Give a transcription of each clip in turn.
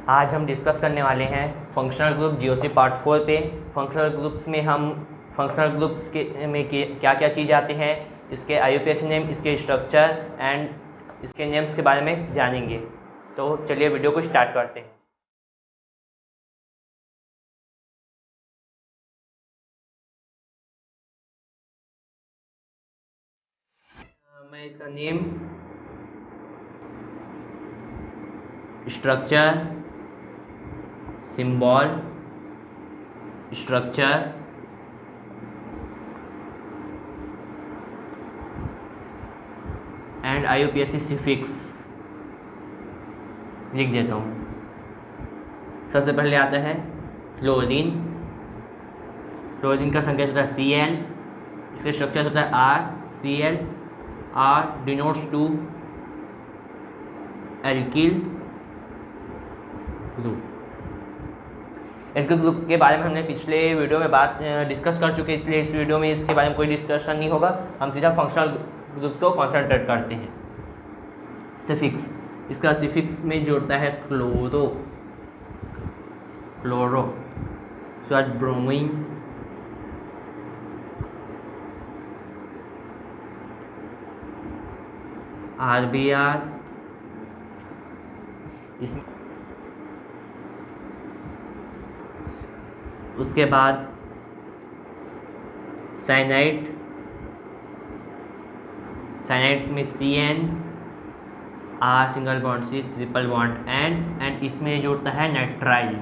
आज हम डिस्कस करने वाले हैं फंक्शनल ग्रुप जीओसी पार्ट 4 पे। फंक्शनल ग्रुप्स में हम फंक्शनल ग्रुप्स के में क्या क्या चीज़ आते हैं, इसके आईयूपीएसी नेम, इसके स्ट्रक्चर एंड इसके नेम्स के बारे में जानेंगे। तो चलिए वीडियो को स्टार्ट करते हैं। मैं इसका name, structure, symbol, structure, and IUPAC suffix लिख देता हूँ। सबसे पहले आता है क्लोरीन। क्लोरीन का संकेत होता है Cl, इसके स्ट्रक्चर होता है RCl। R denotes to alkyl group. Alkyl group के बारे में हमने पिछले वीडियो में डिस्कस कर चुके हैं, इसलिए इस वीडियो में इसके बारे में कोई डिस्कशन नहीं होगा। हम सीधा फंक्शनल ग्रुप्स को कॉन्सेंट्रेट करते हैं। सिफिक्स, इसका सिफिक्स में जोड़ता है क्लोरो, स्वाद ब्रोमीन, RBr। इसमें उसके बाद साइनाइड में CN, R single bond C triple bond and इसमें जोड़ता है नाइट्राइल।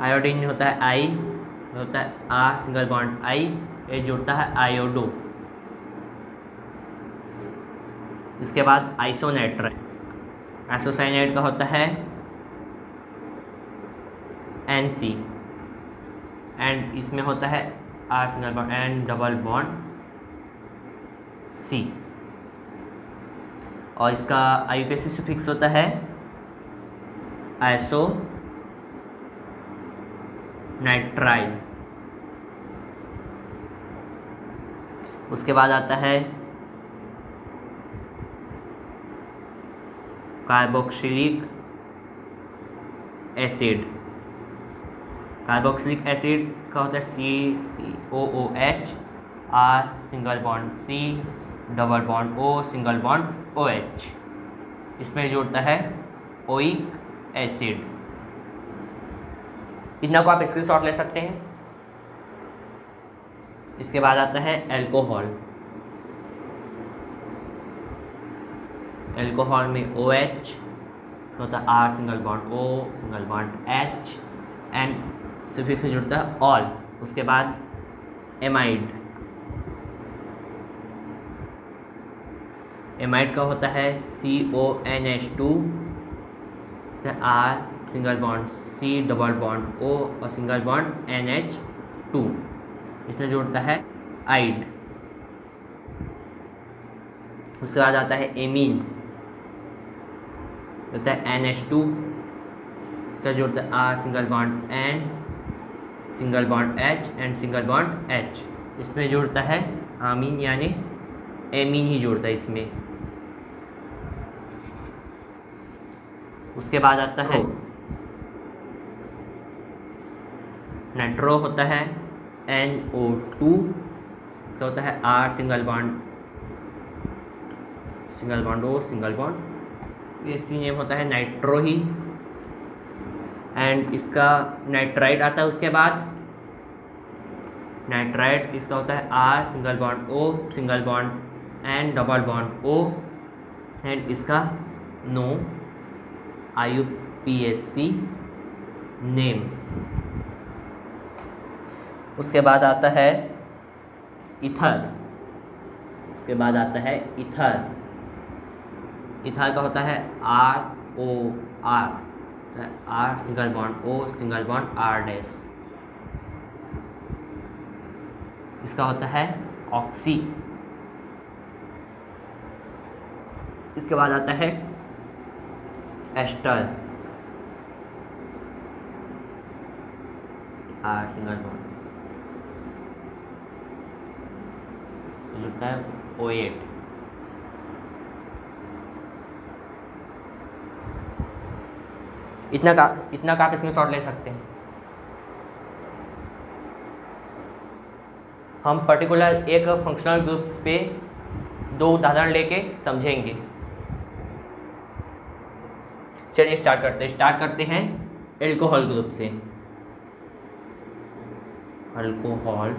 आयोडीन होता है I, होता है R सिंगल बॉन्ड I, ये जोड़ता है आयोडो। इसके बाद आइसोसाइनाइड का होता है NC एंड इसमें होता है R single bond and double bond C। और इसका आईयूपीएसी सफिक्स होता है आइसो नाइट्राइल। उसके बाद आता है कार्बोक्सिलिक एसिड। कार्बोक्सिलिक एसिड का होता है CCOOH, R single bond C double bond O single bond OH। इसमें जोड़ता है ओइक एसिड। इतना को आप स्क्रीनशॉट ले सकते हैं। इसके बाद आता है एल्कोहल में OH होता है R single bond O single bond H and suffix से जुड़ता है ऑल। उसके बाद एमाइड का होता है CONH2, R single bond C double bond O और सिंगल बॉन्ड NH2। इसमें जोड़ता है आइड। उसके बाद आता है एमीन, होता है NH2, इसका जोड़ता है R single bond N single bond H and single bond H। इसमें जोड़ता है आमीन, यानी एमीन ही जोड़ता है इसमें। उसके बाद आता है नाइट्रो, होता है NO2, इसका होता है R single bond O single bond, ये सी नेम होता है नाइट्रो ही। एंड इसका नाइट्राइड आता है। उसके बाद नाइट्राइड, इसका होता है R single bond O single bond and double bond O and इसका नो आईयूपीएसी नेम। उसके बाद आता है ईथर। ईथर का होता है ROR, R single bond O single bond R dash. इसका होता है ऑक्सी। इसके बाद आता है एस्टर, R सिंगल बॉन्ड तो जुड़ता है OH। इतना का आप इसमें शॉर्ट ले सकते हैं। हम पर्टिकुलर एक फंक्शनल ग्रुप्स पे 2 उदाहरण लेके समझेंगे। चलिए स्टार्ट करते हैं एल्कोहल ग्रुप से। अल्कोहल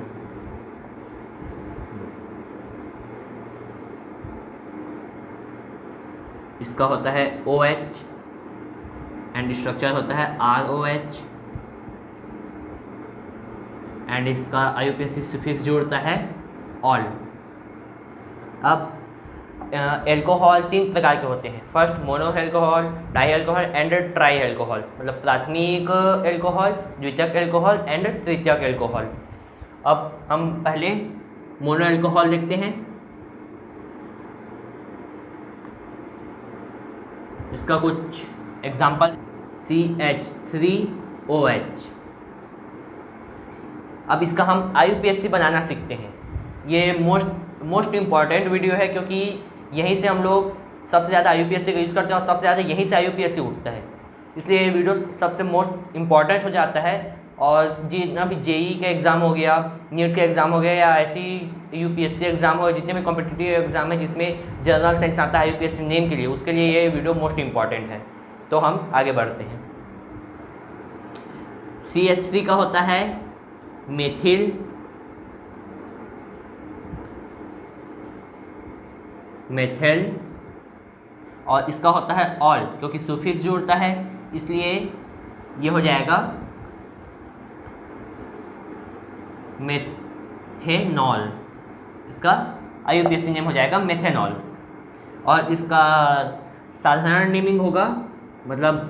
इसका होता है OH एंड स्ट्रक्चर होता है ROH एंड इसका IUPAC सफिक्स जोड़ता है ऑल। अब एल्कोहल 3 प्रकार के होते हैं। First mono alcohol, di alcohol and tri alcohol, मतलब प्राथमिक अल्कोहल, द्वितीयक अल्कोहल एंड तृतीयक अल्कोहल। अब हम पहले मोनो अल्कोहल देखते हैं। इसका कुछ एग्जाम्पल CH3OH। अब इसका हम IUPAC बनाना सीखते हैं। ये मोस्ट इम्पॉर्टेंट वीडियो है, क्योंकि यहीं से हम लोग सबसे ज़्यादा IUPAC का यूज़ करते हैं और सबसे ज़्यादा यहीं से IUPAC उठता है, इसलिए ये वीडियो सबसे मोस्ट इम्पॉर्टेंट हो जाता है। और जितना भी JEE का एग्ज़ाम हो गया, नीट का एग्ज़ाम हो गया, या ऐसी UPSC एग्ज़ाम हो, जितने भी कॉम्पिटिटिव एग्ज़ाम है जिसमें जनरल साइंस आता है IUPAC नेम के लिए, उसके लिए ये वीडियो मोस्ट इम्पॉर्टेंट है। तो हम आगे बढ़ते हैं। CH3 का होता है मेथिल और इसका होता है ऑल, क्योंकि सुफिक्स जोड़ता है इसलिए ये हो जाएगा मेथेनॉल। इसका IUPAC नेम हो जाएगा मेथेनॉल। और इसका साधारण नेमिंग होगा, मतलब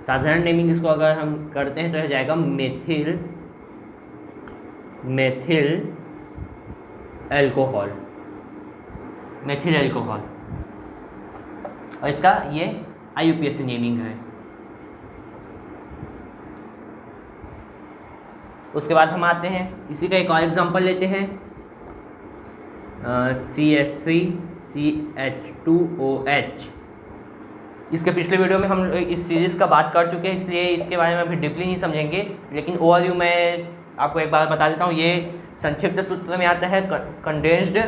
साधारण नेमिंग इसको अगर हम करते हैं तो हो जाएगा मेथिल अल्कोहल। और इसका ये IUPAC नेमिंग है। उसके बाद हम आते हैं, इसी का एक और एग्जांपल लेते हैं, CH3CH2OH। इसके पिछले वीडियो में हम इस सीरीज़ का बात कर चुके हैं, इसलिए इसके बारे में अभी डीपली नहीं समझेंगे, लेकिन ओवरव्यू मैं आपको एक बार बता देता हूँ। ये संक्षिप्त सूत्र में आता है, कंडेंस्ड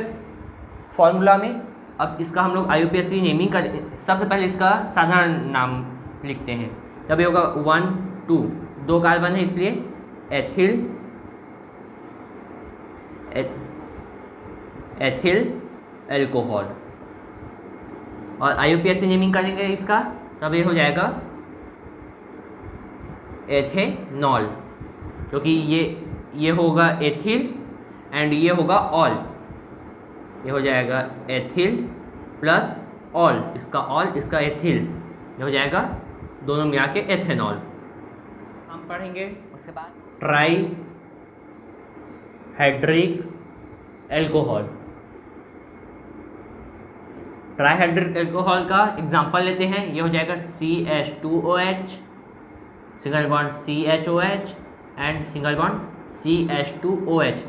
फॉर्मूला में। अब इसका हम लोग IUPAC नेमिंग कर, सबसे पहले इसका साधारण नाम लिखते हैं। तब ये होगा 1 2 2 कार्बन है इसलिए एथिल अल्कोहल। और IUPAC नेमिंग करेंगे इसका, तब ये हो जाएगा एथेनॉल, क्योंकि ये होगा एथिल एंड ये होगा ऑल। ये हो जाएगा एथिल प्लस ऑल, इसका ऑल इसका एथिल, ये हो जाएगा दोनों मिला के एथेनॉल। हम पढ़ेंगे उसके बाद ट्राईहाइड्रिक अल्कोहल। ट्राईहाइड्रिक अल्कोहल का एग्जांपल लेते हैं। ये हो जाएगा CH2OH, single bond CHOH and single bond CH2OH।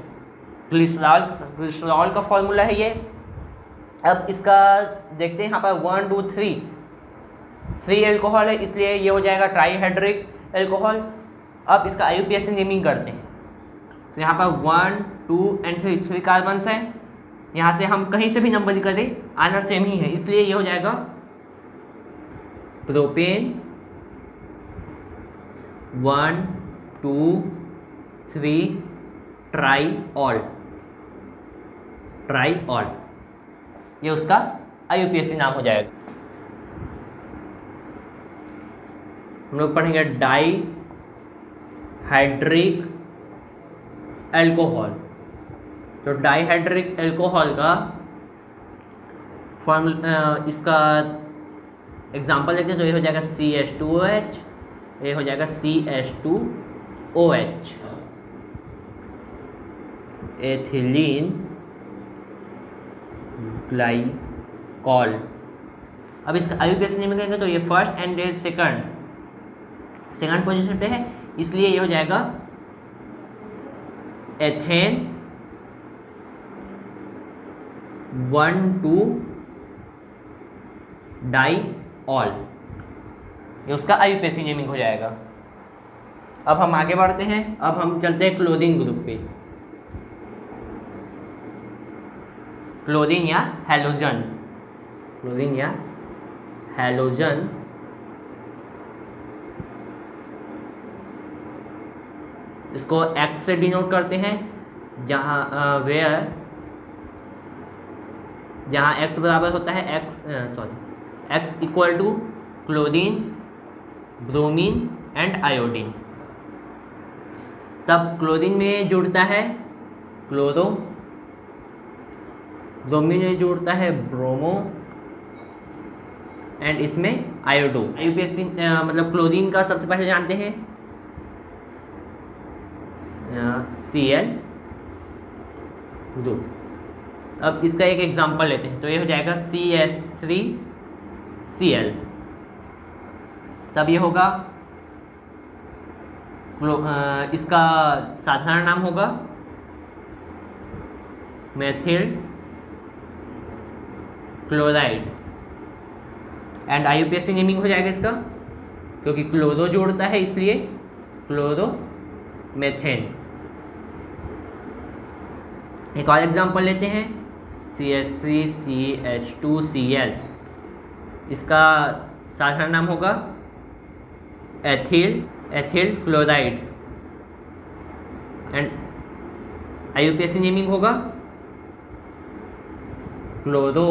Glycerol का फॉर्मूला है ये। अब इसका देखते हैं, यहाँ पर 1 2 3 अल्कोहल है, इसलिए ये हो जाएगा ट्राईहाइड्रिक अल्कोहल। अब इसका IUPAC नेमिंग करते हैं, तो यहाँ पर 1 2 एंड 3 कार्बन्स हैं। यहाँ से हम कहीं से भी नंबर करें आना सेम ही है, इसलिए ये हो जाएगा प्रोपेन 1 2 3 ट्राईऑल। ये उसका IUPAC नाम हो जाएगा। हम लोग पढ़ेंगे डाईहाइड्रिक अल्कोहल। तो डाईहाइड्रिक अल्कोहल का इसका एग्जांपल लेते हैं, तो ये हो जाएगा CH2OH, ये हो जाएगा CH2OH, एथिलीन ग्लाइकॉल। अब इसका IUPAC नेम करेंगे तो ये फर्स्ट एंड सेकंड पोजीशन पे है, इसलिए ये हो जाएगा एथेन 1,2-डाइऑल, ये उसका IUPAC नेमिंग हो जाएगा। अब हम आगे बढ़ते हैं, अब हम चलते हैं क्लोरीन ग्रुप पे। क्लोरीन या हैलोजन, क्लोरीन या हैलोजन इसको X से डिनोट करते हैं, जहाँ X बराबर होता है X equal to chlorine, bromine and iodine. तब क्लोरीन में जुड़ता है क्लोरो, ब्रोमीन में जुड़ता है ब्रोमो एंड इसमें आयोडो। IUPAC मतलब क्लोरीन का सबसे पहले जानते हैं Cl ग्रुप। अब इसका एक एग्जांपल लेते हैं, तो ये हो जाएगा CH3Cl। तब ये होगा इसका साधारण नाम होगा methyl chloride and IUPAC naming हो जाएगा इसका, क्योंकि क्लोरो जोड़ता है इसलिए क्लोरोमेथेन। एक और एग्जांपल लेते हैं CH3CH2Cl, इसका साधारण नाम होगा ethyl chloride and IUPAC naming होगा क्लोरो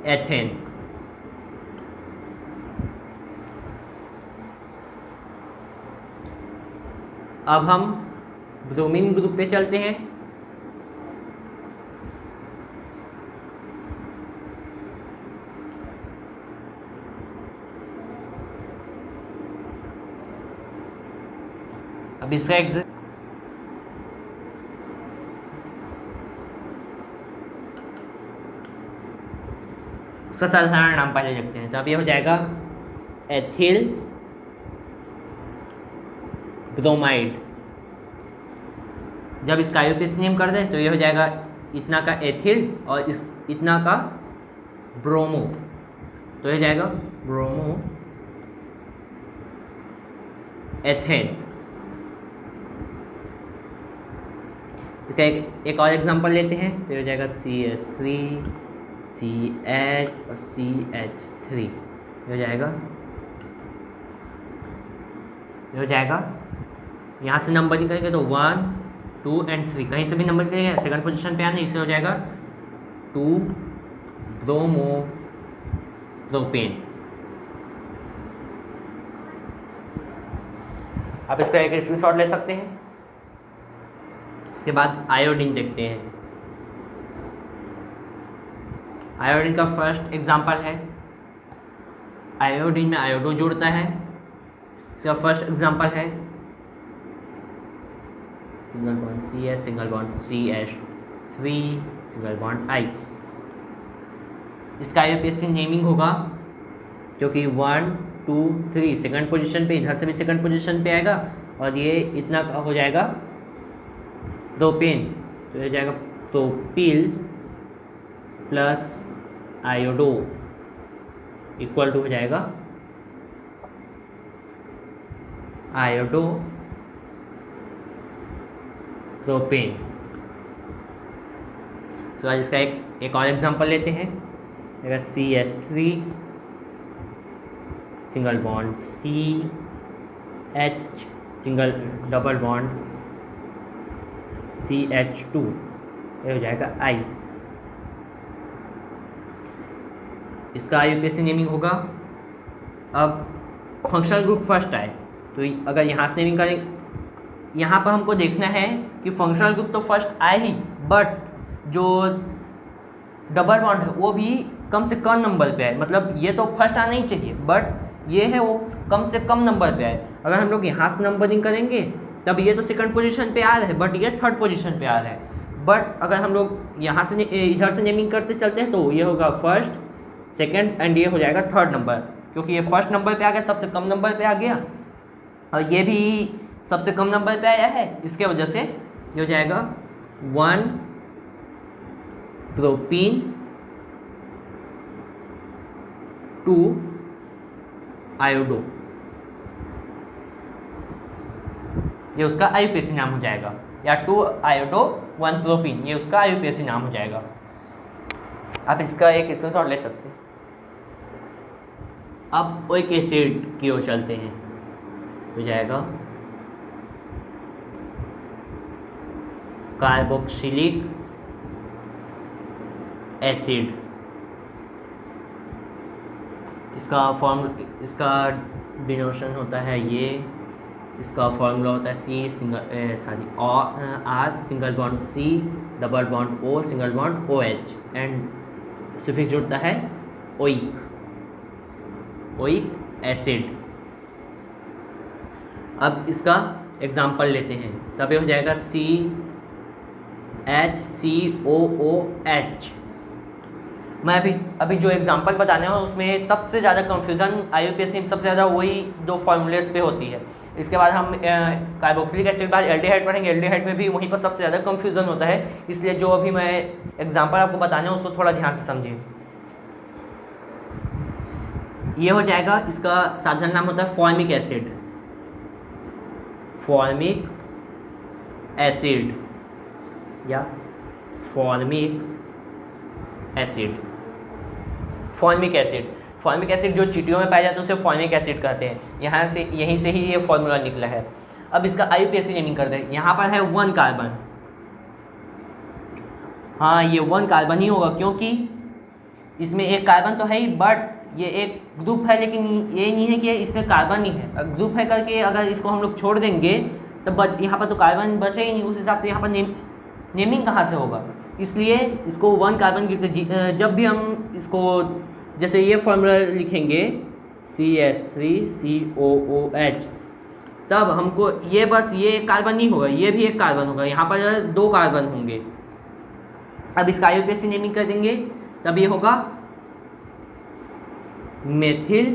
एथेन। अब हम ब्रोमीन ग्रुप पे चलते हैं। अब इसका साधारण नाम पहले लिखते हैं, तो अब ये हो जाएगा एथिल ब्रोमाइड। जब इसका IUPAC नेम कर दें तो ये हो जाएगा इतना का एथिल और इस इतना का ब्रोमो, तो ये जाएगा ब्रोमो एथेन। इसका एक और एग्जांपल लेते हैं, तो ये हो जाएगा CH3CH और CH3, ये हो जाएगा यहाँ से नंबर निकलेंगे तो 1, 2 एंड 3, कहीं से भी नंबर निकलेंगे सेकंड पोजीशन पे आना, इससे हो जाएगा 2 ब्रोमो प्रोपेन। आप इसका एक स्क्रीनशॉट ले सकते हैं। इसके बाद आयोडीन देखते हैं। आयोडीन का फर्स्ट एग्जांपल है, आयोडीन में आयोडो जुड़ता है। इसका फर्स्ट एग्जांपल है single bond CH, single bond CH3, single bond I। इसका IUPAC नेमिंग होगा क्योंकि 1, 2, 3 सेकंड पोजीशन पे, इधर से भी सेकंड पोजीशन पे आएगा और ये इतना हो जाएगा प्रोपेन, तो ये जाएगा propyl plus iodo equal to हो जाएगा आयोडो प्रोपेन। तो आज इसका एक और एग्जांपल लेते हैं, CH3 single bond CH, single double bond CH2, ये हो जाएगा I। इसका IUPAC नेमिंग होगा। अब फंक्शनल ग्रुप फर्स्ट आए तो अगर यहाँ से नेमिंग करें, यहाँ पर हमको देखना है कि फंक्शनल ग्रुप तो फर्स्ट आए ही, बट जो डबल बॉन्ड है वो भी कम से कम नंबर पे आए। मतलब ये तो फर्स्ट आना ही चाहिए, बट ये है वो कम से कम नंबर पे आए। अगर हम लोग यहाँ से नंबरिंग करेंगे तब ये तो सेकंड पोजीशन पे आ रहा है, बट ये थर्ड पोजीशन पे आ रहा है। बट अगर हम लोग यहाँ से इधर से नेमिंग करते चलते हैं तो ये होगा फर्स्ट, सेकंड एंड ये हो जाएगा थर्ड नंबर, क्योंकि ये फर्स्ट नंबर पे आ गया, सबसे कम नंबर पे आ गया, और ये भी सबसे कम नंबर पे आया है, इसके वजह से ये हो जाएगा 1 प्रोपीन 2 आयोडो, ये उसका आईयूपीएसी नाम हो जाएगा, या 2 आयोडो 1 प्रोपीन, ये उसका आईयूपीएसी नाम हो जाएगा। आप इसका एक स्क्रीनशॉट ले सकते हैं। अब ओइक एसिड की ओर चलते हैं, हो जाएगा कार्बोक्सिलिक एसिड, इसका डिनोशन होता है ये, इसका फॉर्मूला होता है R single bond C double bond O single bond OH and suffix जुड़ता है ओइक एसिड। अब इसका एग्जाम्पल लेते हैं, तब ये हो जाएगा CHCOOH। मैं अभी जो एग्जांपल बताने वाला हूँ उसमें सबसे ज़्यादा कंफ्यूजन आईयूपीएसी में सबसे ज़्यादा वही दो फॉर्मूलेस पे होती है। इसके बाद हम कार्बोक्सिलिक एसिड बाद एल्डिहाइड पढ़ेंगे, एल्डिहाइड में भी वहीं पर सबसे ज़्यादा कंफ्यूजन होता है, इसलिए जो अभी मैं एग्जांपल आपको बताने हैं उसको थोड़ा ध्यान से समझिए। ये हो जाएगा, इसका साधारण नाम होता है फॉर्मिक एसिड, फॉर्मिक एसिड या फॉर्मिक एसिड। फॉर्मिक एसिड जो चींटियों में पाया जाता है उसे फॉर्मिक एसिड कहते हैं। यहीं से ही ये फॉर्मूला निकला है। अब इसका आईयूपीएसी नेमिंग कर दें। यहाँ पर है 1 कार्बन, हाँ ये 1 कार्बन ही होगा क्योंकि इसमें एक कार्बन तो है ही, बट ये एक ग्रुप है, लेकिन ये नहीं है कि इसमें कार्बन ही है। ग्रुप है करके अगर इसको हम लोग छोड़ देंगे तो यहाँ पर तो कार्बन बचे ही नहीं, उस हिसाब से यहाँ पर नेमिंग कहाँ से होगा, इसलिए इसको 1 कार्बन गिरते। जब भी हम इसको जैसे ये फॉर्मूला लिखेंगे CH3COOH, तब हमको ये बस ये कार्बन नहीं होगा, ये भी एक कार्बन होगा, यहाँ पर 2 कार्बन होंगे। अब इसका आईयूपीएसी नेमिंग कर देंगे, तब ये होगा मेथिल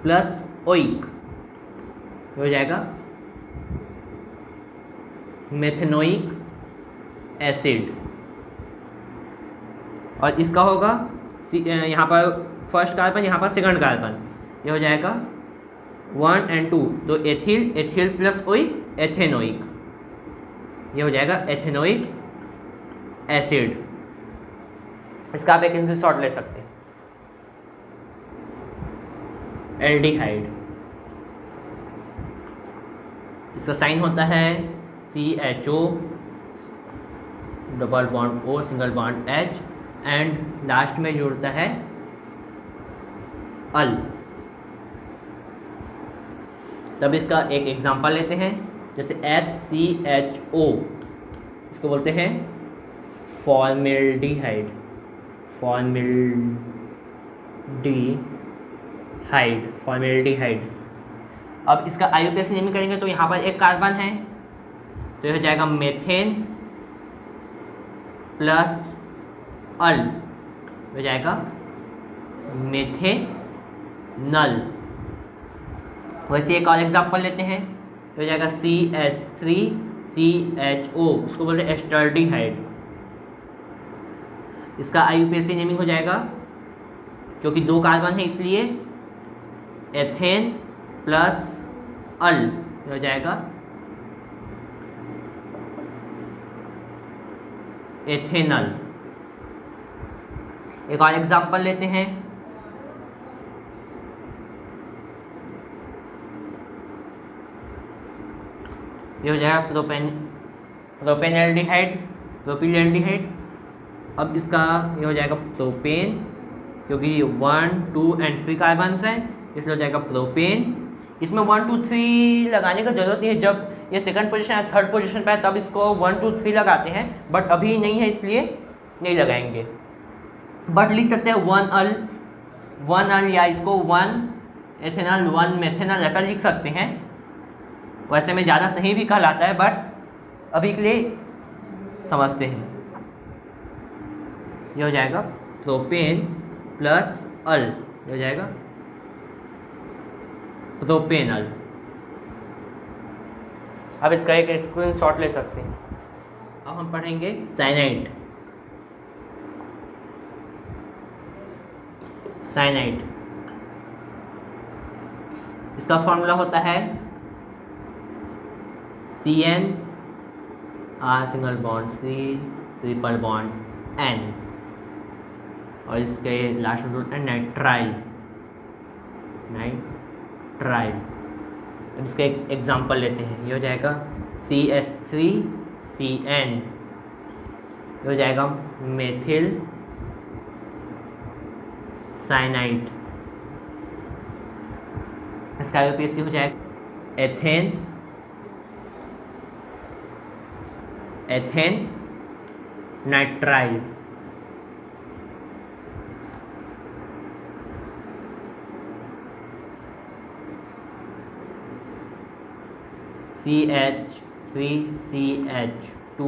प्लस ओइक, हो जाएगा मेथेनोइक एसिड। और इसका होगा यहाँ पर फर्स्ट कार्बन, यहाँ पर सेकंड कार्बन, ये हो जाएगा 1 और 2, तो एथिल प्लस ओइक एथेनोइक, ये हो जाएगा एथेनोइक एसिड। इसका आप एक स्क्रीनशॉट ले सकते हैं। एल्डिहाइड, इसका साइन होता है CHO double bond O single bond H and last में जुड़ता है अल। तब इसका एक एग्जांपल लेते हैं, जैसे HCHO, इसको बोलते हैं फॉर्मेल्डिहाइड, फॉर्मेल्डिहाइड। अब इसका आईयूपीएसी नेमिंग करेंगे तो यहाँ पर एक कार्बन है, तो यह हो जाएगा मेथेन प्लस अल, हो जाएगा मेथेनल। वैसे एक और एग्जांपल लेते हैं, तो हो जाएगा CH3CHO, उसको बोलते हैं एस्टर्डिहाइड। इसका आईयूपीएसी नेमिंग हो जाएगा, क्योंकि 2 कार्बन है इसलिए एथेन प्लस अल, हो जाएगा एथेनल। एक और एग्जांपल लेते हैं, ये हो जाएगा प्रोपेनएल्डिहाइड। अब इसका ये हो जाएगा प्रोपेन, क्योंकि 1, 2 और 3 कार्बन्स हैं, इसलिए हो जाएगा प्रोपेन। इसमें 1, 2, 3 लगाने का जरूरत नहीं है, जब ये सेकंड पोजीशन या थर्ड पोजीशन पे है तब इसको 1, 2, 3 लगाते हैं, बट अभी नहीं है इसलिए नहीं लगाएंगे। बट लिख सकते हैं 1 अल, या इसको 1 एथेनल 1 मेथेनल ऐसा लिख सकते हैं। वैसे में ज़्यादा सही भी कहलाता है, बट अभी के लिए समझते हैं। ये हो जाएगा प्रोपेन प्लस अल, ये हो जाएगा प्रोपेनल। अब इसका एक स्क्रीनशॉट ले सकते हैं। अब हम पढ़ेंगे साइनाइड। साइनाइड इसका फॉर्मूला होता है CN R single bond C triple bond N और इसके लास्ट में होता है नाइट्राइल। नाइट्राइल इसका एक एग्जांपल लेते हैं, ये हो जाएगा CH3CN, ये हो जाएगा मेथिल साइनाइड। इसका IUPAC हो जाएगा एथेन नाइट्राइल। CH3CH2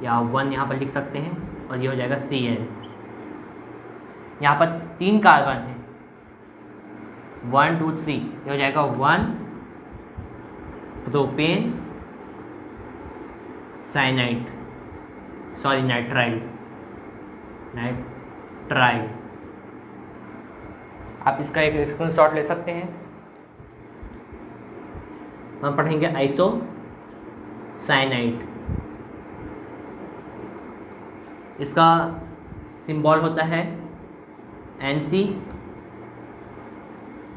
या 1 यहाँ पर लिख सकते हैं और ये हो जाएगा CN। यहाँ पर 3 कार्बन है 1 2 3, ये हो जाएगा 1 propane cyanide, sorry nitrile. Nitrile आप इसका एक स्क्रीनशॉट ले सकते हैं। हम पढ़ेंगे आइसो साइनाइड। इसका सिंबल होता है NC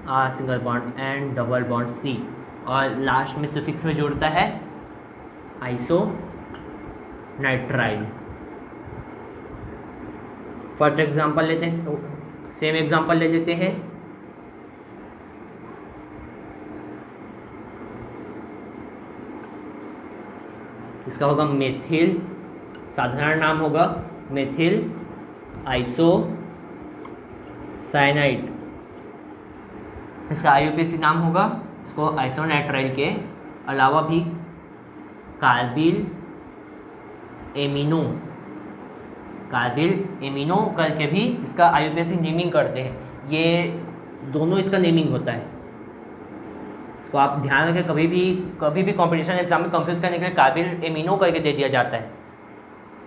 R single bond and double bond C और लास्ट में सुफिक्स में जुड़ता है आइसो नाइट्राइल। फर्स्ट एग्जांपल लेते हैं, सेम एग्जांपल ले लेते हैं। इसका होगा मेथिल, साधारण नाम होगा मेथिल आइसो साइनाइड। इसका IUPAC नाम होगा, इसको आइसोनाइट्राइल के अलावा भी कार्बिल एमिनो करके भी इसका IUPAC नेमिंग करते हैं। ये दोनों इसका नेमिंग होता है, इसको आप ध्यान रखें। कभी भी कंपटीशन एग्जाम में कंफ्यूज करने के लिए कार्बिल एमिनो करके दे दिया जाता है,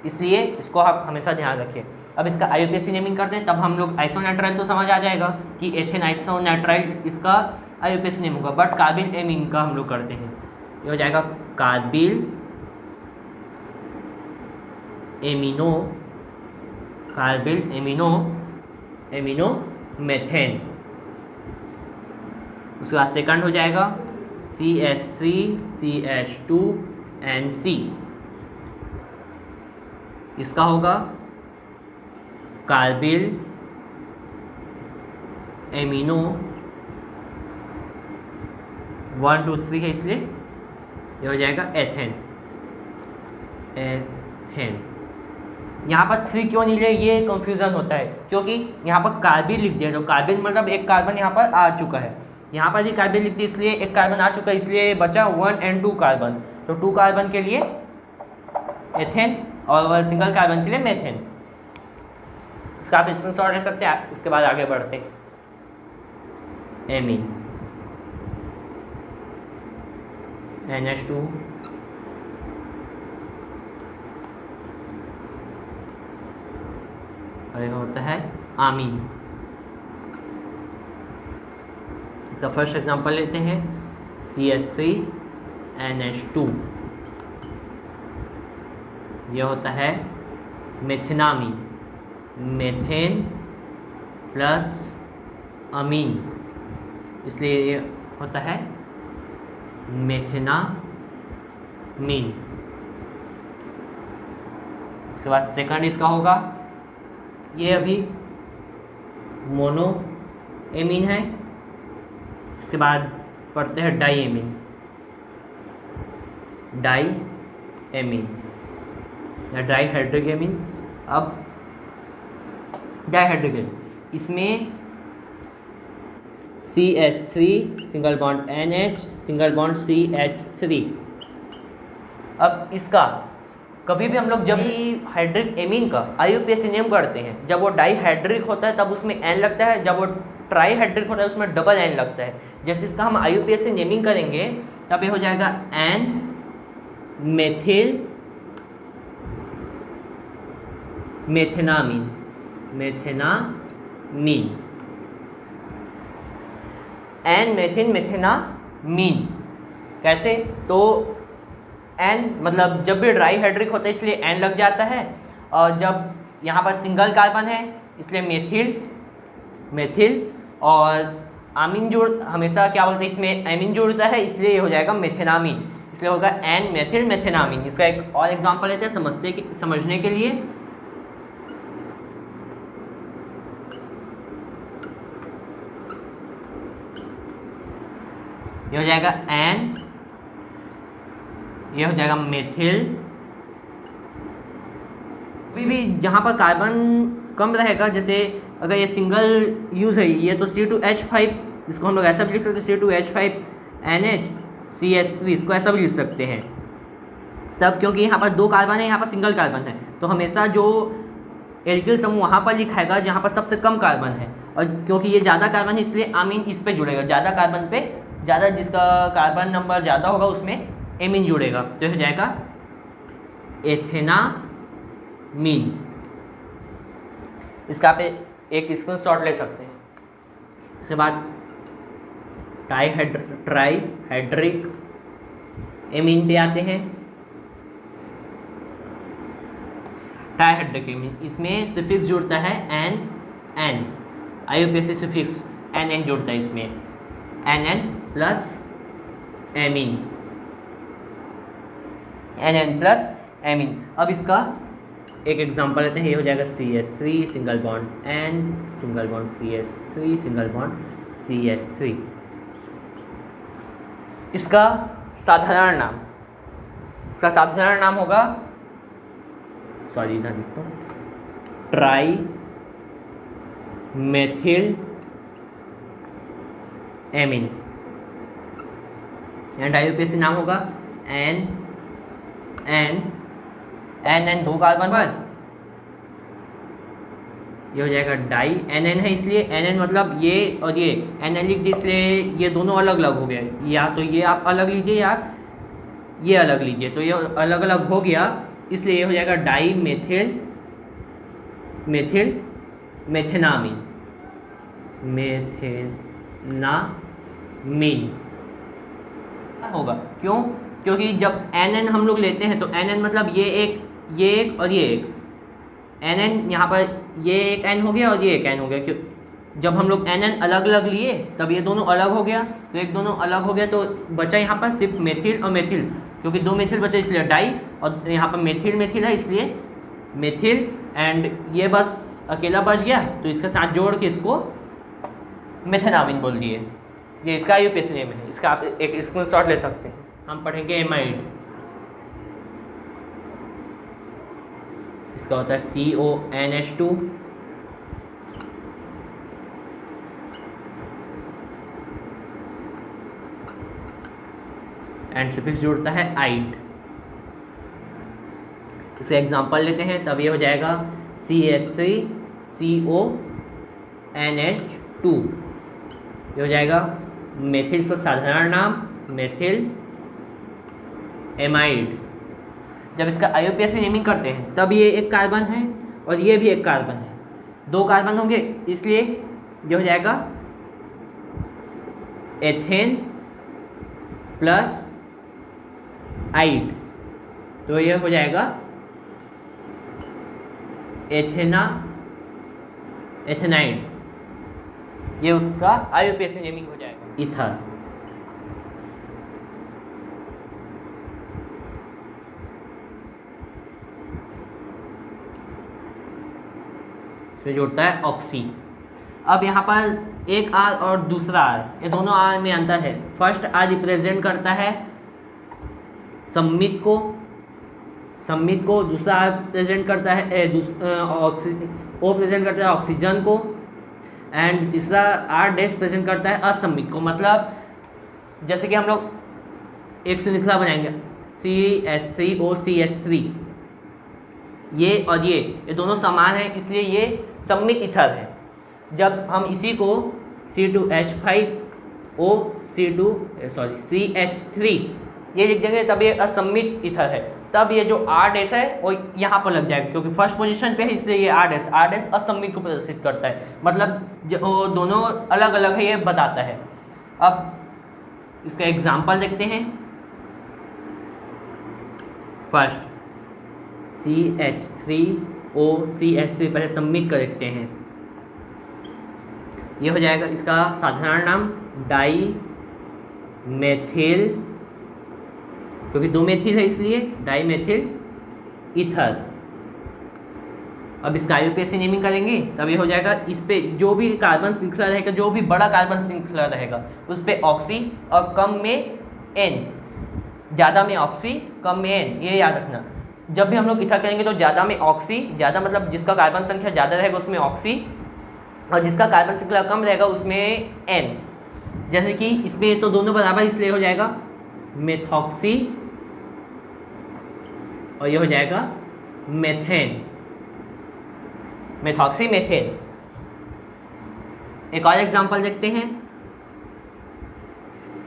इसलिए इसको आप हमेशा ध्यान रखें। अब इसका IUPAC नेमिंग करते हैं, तब हम लोग आइसोनाइट्राइल तो समझ आ जाएगा कि एथेन आइसोनाइट्राइल इसका IUPAC नेम होगा, बट कार्बिल एमिन का हम लोग करते हैं, ये हो जाएगा कार्बिल एमिनो मेथेन। उसके बाद सेकंड हो जाएगा CH3CH2NC, इसका होगा कार्बिल एमिनो 1 2 3 है, इसलिए ये हो जाएगा एथेन। यहाँ पर 3 क्यों नहीं लिया, ये कंफ्यूजन होता है क्योंकि यहाँ पर कार्बिल लिख दिया, तो कार्बिल मतलब एक कार्बन यहाँ पर आ चुका है। यहाँ पर भी कार्बिल लिख दी, इसलिए एक कार्बन आ चुका है, इसलिए बचा 1 और 2 कार्बन। तो 2 कार्बन के लिए एथेन और सिंगल कार्बन के लिए मेथेन। इसका आप स्क्रीनशॉट ले सकते हैं। उसके बाद आगे बढ़ते हैं। एमीन NH2 और यह होता है आमीन। इसका फर्स्ट एग्जांपल लेते हैं CH3NH2, यह होता है मेथेनामीन, मेथेन प्लस अमीन, इसलिए ये होता है मेथेनामीन। इसके बाद सेकंड इसका होगा, ये अभी मोनो एमीन है। इसके बाद पढ़ते हैं डाई एमीन या डाईहाइड्रिक एमीन। अब डाईहाइड्रिक एमीन, इसमें CH3 single bond NH single bond CH3। अब इसका कभी भी हम लोग जब भी हाइड्रिक एमीन का IUPAC नेम करते हैं, जब वो डाईहाइड्रिक होता है तब उसमें N लगता है, जब वो ट्राईहाइड्रिक होता है उसमें डबल N लगता है। जैसे इसका हम IUPAC नेमिंग करेंगे तब ये हो जाएगा N मेथिल मेथेनामीन, मेथेनामीन, एन मेथिन मेथेनामीन। कैसे? तो एन मतलब जब भी डाई हाइड्रिक होता है इसलिए एन लग जाता है, और जब यहाँ पर सिंगल कार्बन है इसलिए मेथिल, और आमीन जोड़ हमेशा क्या बोलते हैं इसमें एमीन जोड़ता है, इसलिए ये हो जाएगा मेथेनामीन, इसलिए होगा एन मेथिल मेथेनामीन। इसका एक और एग्जांपल लेते हैं समझने के लिए। ये हो जाएगा एन, ये हो जाएगा मेथिल। अभी भी जहाँ पर कार्बन कम रहेगा, जैसे अगर ये सिंगल यूज़ है ये तो C2H5, इसको हम लोग ऐसा भी लिख सकते हैं C2H5NH इसको ऐसा भी लिख सकते हैं। तब क्योंकि यहाँ पर 2 कार्बन है, यहाँ पर सिंगल कार्बन है, तो हमेशा जो एल्किल समूह वहाँ पर लिखाएगा जहाँ पर सबसे कम कार्बन है, और क्योंकि ये ज़्यादा कार्बन है इसलिए आमीन इस पे जुड़ेगा, ज़्यादा कार्बन पे ज़्यादा, जिसका कार्बन नंबर ज़्यादा होगा उसमें एमीन जुड़ेगा, तो हो जाएगा एथेनामीन। इसका आप एक स्क्रीनशॉट ले सकते हैं। इसके बाद ट्राईहाइड्रिक एमीन पे आते हैं। ट्राईहाइड्रिक एमीन, इसमें सफिक्स जुड़ता है एन, आईयूपीएसी सफिक्स एन जुड़ता है इसमें, an plus amine, an plus amine. अब इसका एक एग्जांपल लेते हैं, ये हो जाएगा CH3 single bond N single bond CH3 single bond CH3। इसका साधारण नाम होगा, सॉरी इधर लिखता हूँ, try methyl amine, and IUPAC नाम होगा एन 2 कार्बन पर, ये हो जाएगा डाई NN है, इसलिए NN मतलब ये और ये NN लिख दी, इसलिए ये दोनों अलग अलग हो गए, या तो ये आप अलग लीजिए या ये अलग लीजिए, तो ये अलग अलग हो गया, इसलिए ये हो जाएगा डाई मेथेनामीन होगा। क्यों? क्योंकि जब NN हम लोग लेते हैं तो NN मतलब ये एक और ये एक, NN यहाँ पर ये एक N हो गया और ये एक N हो गया। क्यों? जब हम लोग NN अलग अलग लिए तब ये दोनों अलग हो गया, तो एक दोनों अलग हो गया, तो बचा यहाँ पर सिर्फ मेथिल और मेथिल, क्योंकि 2 मेथिल बचे इसलिए डाई, और यहाँ पर मेथिल है इसलिए मेथिल, एंड ये बस अकेला बच गया, तो इसके साथ जोड़ के इसको मेथेनामीन बोल दिए। ये इसका आईयूपीएसी नेम है, इसका आप एक स्क्रीनशॉट ले सकते हैं। हम पढ़ेंगे एमाइड, इसका होता है CONH2, एंड सफिक्स जुड़ता है आइड। इसका एग्जांपल लेते हैं, तब ये हो जाएगा CH3CONH2, ये हो जाएगा मेथिल का साधारण नाम मेथिल एमाइड। जब इसका आईयूपीएसी नेमिंग करते हैं तब ये एक कार्बन है और ये भी एक कार्बन है, 2 कार्बन होंगे, इसलिए ये हो जाएगा एथेन प्लस आइड, तो ये हो जाएगा एथेनाइड। ये उसका आईयूपीएसी नेमिंग हो जाएगा। ईथर, फिर जोड़ता है ऑक्सी। अब यहाँ पर एक आर और दूसरा आर, ये दोनों आर में अंतर है। फर्स्ट आर रिप्रेजेंट करता है सम्मित को, दूसरा आर प्रेजेंट करता है ओ प्रेजेंट करता है ऑक्सीजन को, एंड तीसरा आर डैश प्रेजेंट करता है असम्मित को। मतलब जैसे कि हम लोग एक श्रृंखला बनाएंगे CH3OCH3, ये और ये दोनों समान हैं, इसलिए ये सम्मित ईथर है। जब हम इसी को CH3 ये लिख देंगे तब ये असम्मित ईथर है। तब ये जो R' है वो यहाँ पर लग जाएगा, क्योंकि फर्स्ट पोजीशन पे है इसलिए ये R' असममित को प्रदर्शित करता है, मतलब जो दोनों अलग अलग है ये बताता है। अब इसका एग्जाम्पल देखते हैं। फर्स्ट CH3OCH3 पहले सबमिट कर देते हैं। ये हो जाएगा इसका साधारण नाम डाई मेथिल, क्योंकि 2 मेथिल है इसलिए डाई मेथिल ईथर। अब इसका IUPAC नेमिंग करेंगे तब ये हो जाएगा, इस पे जो भी कार्बन श्रृंखला रहेगा, जो भी बड़ा कार्बन श्रृंखला रहेगा उस पे ऑक्सी और कम में N, ज़्यादा में ऑक्सी कम में N, ये याद रखना। जब भी हम लोग ईथर करेंगे तो ज़्यादा में ऑक्सी, ज़्यादा मतलब जिसका कार्बन संख्या ज़्यादा रहेगा उसमें ऑक्सी, और जिसका कार्बन श्रृंखला कम रहेगा उसमें N। जैसे कि इसमें तो दोनों बराबर इसलिए हो जाएगा मेथॉक्सी और ये हो जाएगा मेथेन, मेथॉक्सी मेथेन। एक और एग्जांपल देखते हैं।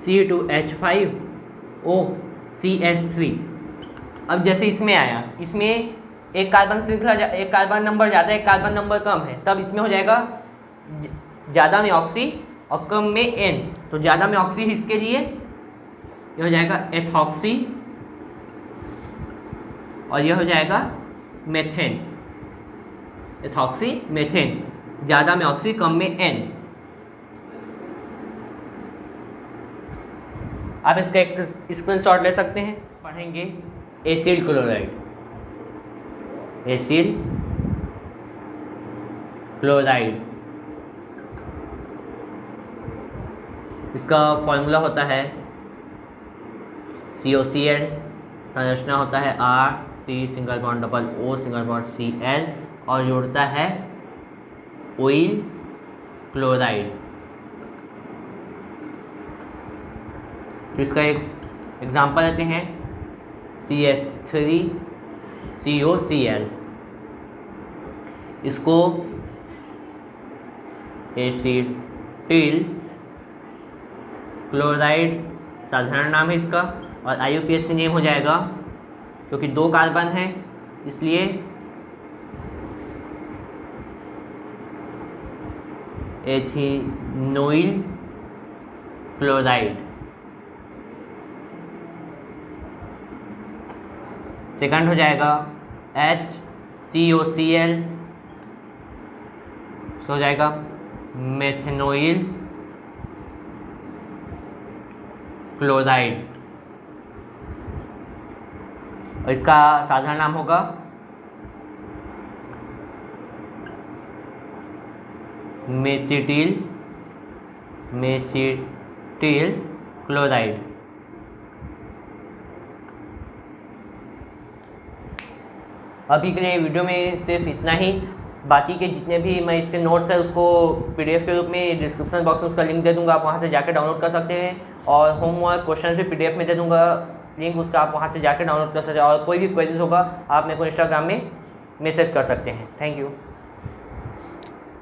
C2H5OCH3। अब जैसे इसमें आया, इसमें एक कार्बन श्रृंखला, एक कार्बन नंबर ज़्यादा एक कार्बन नंबर कम है, तब इसमें हो जाएगा ज़्यादा में ऑक्सी और कम में N। तो ज़्यादा में ऑक्सी इसके लिए ये हो जाएगा एथॉक्सी और ये हो जाएगा मेथेन, एथॉक्सी मेथेन, ज़्यादा में ऑक्सी कम में N। आप इसका एक स्क्रीनशॉट ले सकते हैं। पढ़ेंगे एसिड क्लोराइड, एसिड क्लोराइड। इसका फॉर्मूला होता है COCl, संरचना होता है RC single bond double O single bond Cl और जोड़ता है ऑयल क्लोराइड। तो इसका एक एग्जांपल लेते हैं CH3COCl। इसको एसिटिल क्लोराइड साधारण नाम है इसका, और IUPAC नेम हो जाएगा, क्योंकि 2 कार्बन है इसलिए एथिनोइल क्लोराइड। सेकंड हो जाएगा HCOCl, हो जाएगा मेथेनोइल क्लोराइड, और इसका साधारण नाम होगा मेसिटिल क्लोराइड। अभी के लिए वीडियो में सिर्फ इतना ही। बाकी के जितने भी मैं इसके नोट्स है उसको PDF के रूप में डिस्क्रिप्शन बॉक्स में उसका लिंक दे दूंगा, आप वहाँ से जाकर डाउनलोड कर सकते हैं। और होमवर्क क्वेश्चन भी PDF में दे दूंगा लिंक, उसका आप वहाँ से जाकर डाउनलोड कर सकते हैं। और कोई भी क्वेरीज होगा आप मेरे को इंस्टाग्राम में मैसेज कर सकते हैं। Thank you.